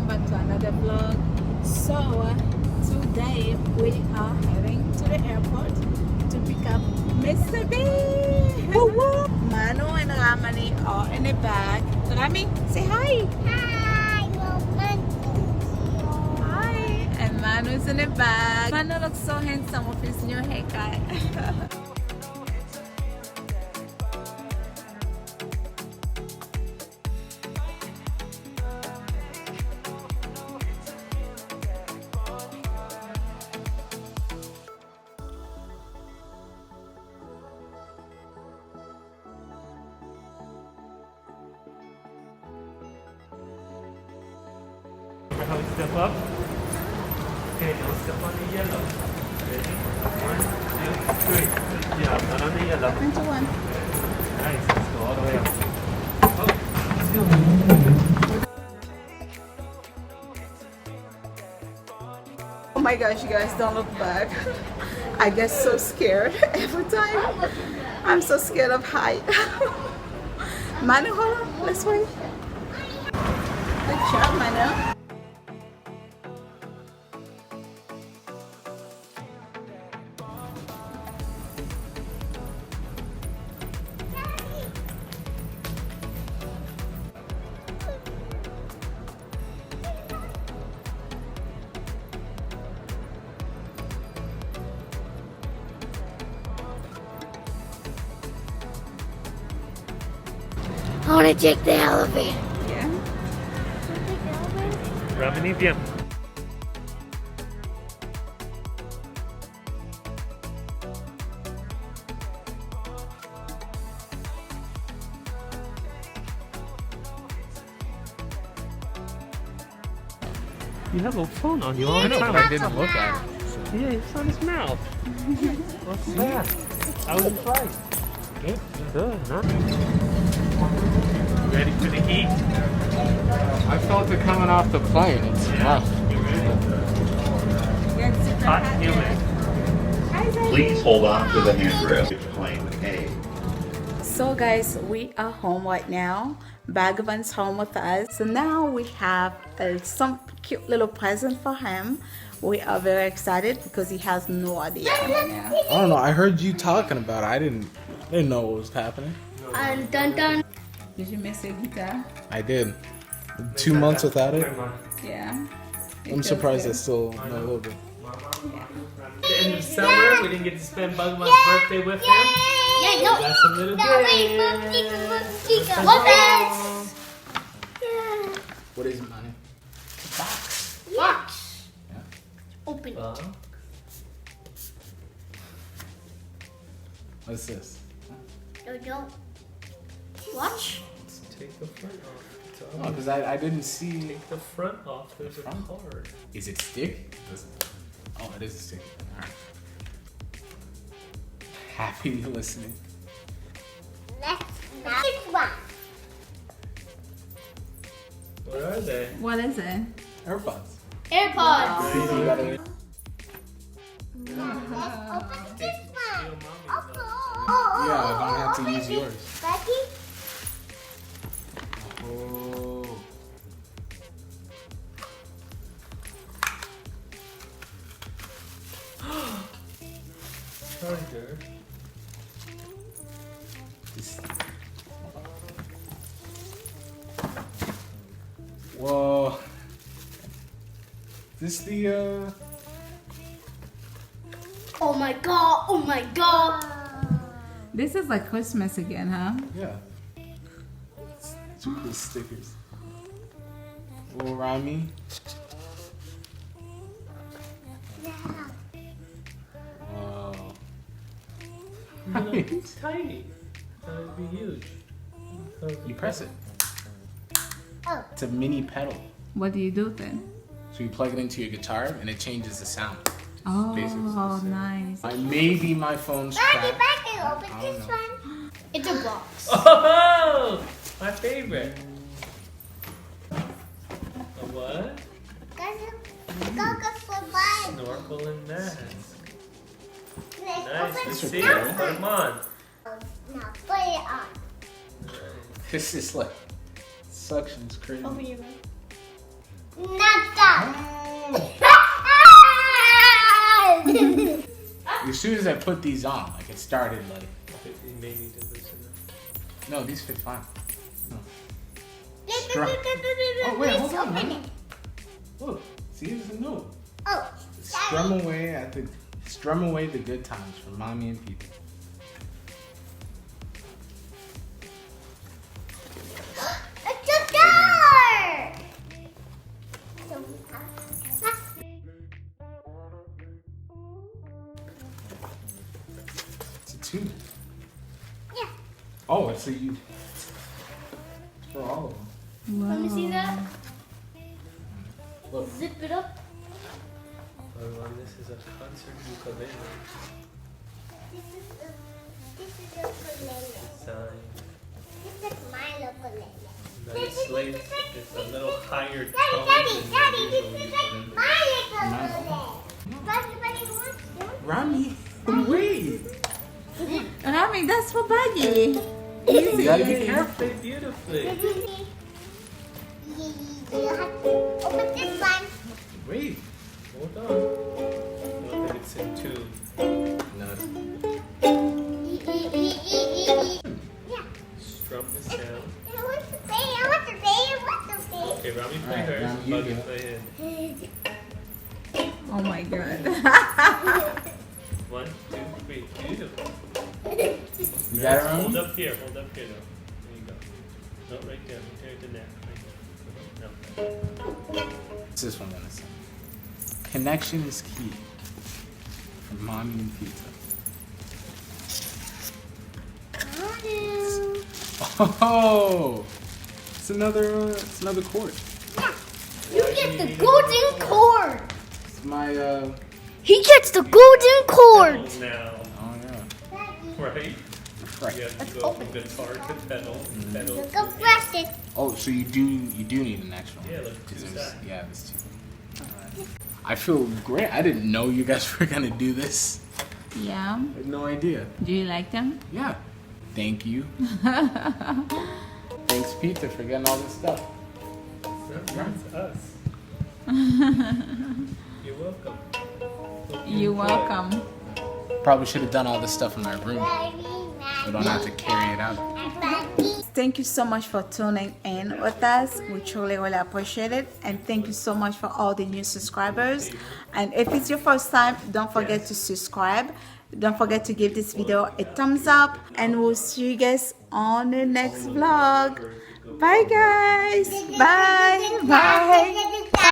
back to another vlog. So today we are heading to the airport to pick up Mr. B. Manu and Ramani are in the bag. Rami, say hi. Hi, Hi. And Manu is in the bag. Manu looks so handsome with his new haircut. How you step up? Okay, now step on the yellow. Ready? 1, 2, 3. Good job. Not on the yellow. 1 to 1. Nice. Let's go all the way up. Oh, let's go. Oh my gosh, you guys, don't look back. I get so scared every time. I'm so scared of height. Manu, hold on. Let's wait. Good job, Manu. I want to take the elevator. Yeah. Ramani, bien. You have a phone on you all the time. I didn't look at it. Yeah, it's on his mouth. What's that? How was the flight? Good. Good, huh? Ready for the heat? I felt it coming off the plane. It's rough. You ready? Get super Hot, hot. humid. Please hold on to the handrail. Plane A. So guys, we are home right now. Bhagavan's home with us. So now we have some cute little present for him. We are very excited because he has no idea. I don't know. I heard you talking about it. I didn't know what was happening. Dun dun. Did you miss your guitar? I did. 2 months without it. Yeah. I'm surprised I still know a little bit. The end of summer, we didn't get to spend Bugman's birthday with him. Yeah, no. Got some little gifts. What else? What is it, money? Box. Yeah. Open it. What's this? No, don't. Watch. Let's take the front off. It's all Oh, because I didn't see. Take the front off. There's a front? card. Is it stick? Oh, it is a stick. All right. Happy listening. Next one. What are they? What is it? AirPods. AirPods. You gotta- Open this one. Open. Yeah, I don't have to use yours. Becky? Oh. Charger. This- Whoa. This the Oh my god. Oh my god. This is like Christmas again, huh? yeah. Two cool stickers. Little Rami. Wow. It's tiny. That would be huge. You press it. Oh. It's a mini pedal. What do you do then? So you plug it into your guitar and it changes the sound. Oh, Basically. nice. Maybe my phone's Becky, cracked. Becky, open I don't this know. one. It's a box. Oh, my favorite. A what? Snorkel and mask. Nice. Let's see. Put them on. Now put it on. This is like suction's crazy. Open your mouth. Not that. As soon as I put these on, like it started like. You may need to loosen up. No, these fit fine. No. Oh, wait, hold on, man. Look, see, there's a note. Oh, Strum away the good times for mommy and people. it's a door. It's a tune. Yeah. Oh, it's for all of them. Let me see that. Look. Zip it up. This is a concert ukulele This is a ukulele. sign. This is my ukulele. Nicely. It's a little higher tone Daddy, than this the is usual like my ukulele. Everybody wants to. Rami, wait. Rami, that's for Baggy. You gotta be ukulele. careful. Play beautifully. You have to open this one. Wait. Hold on. I don't think it's in tune. No. Yeah. Strum this down. I want to play. I want to play. I want to play. Okay, Rami play Alright, hers. Rami, you Buggy go. play his. Oh my god. 1, 2, 3. Beautiful. You got it, Hold Rami? up here. Hold up here though. There you go. No, right there. Right there at the neck. Right there. No. What's this one gonna say? Connection is key. From mommy and pizza. Oh, it's another chord. You get the golden cord. It's my He gets the golden cord. Pedals now. Oh yeah. Right? Right. You have to go from guitar to pedal. Pedal. Look up press it. Oh, so you do need an extra one. Yeah, look, 'Cause two there's- sides. Yeah, there's two. Alright. I feel great. I didn't know you guys were gonna do this. Yeah. I had no idea. Do you like them? Yeah. Thank you. Thanks, Peter, for getting all this stuff. That's us. You're welcome. Hope you You're enjoy. welcome. Probably should have done all this stuff in my room. We don't have to carry it out. Thank you so much for tuning in with us. We truly appreciate it. And thank you so much for all the new subscribers. And if it's your first time, don't forget to subscribe. Don't forget to give this video a thumbs up. And we'll see you guys on the next vlog. Bye guys. Bye. Bye.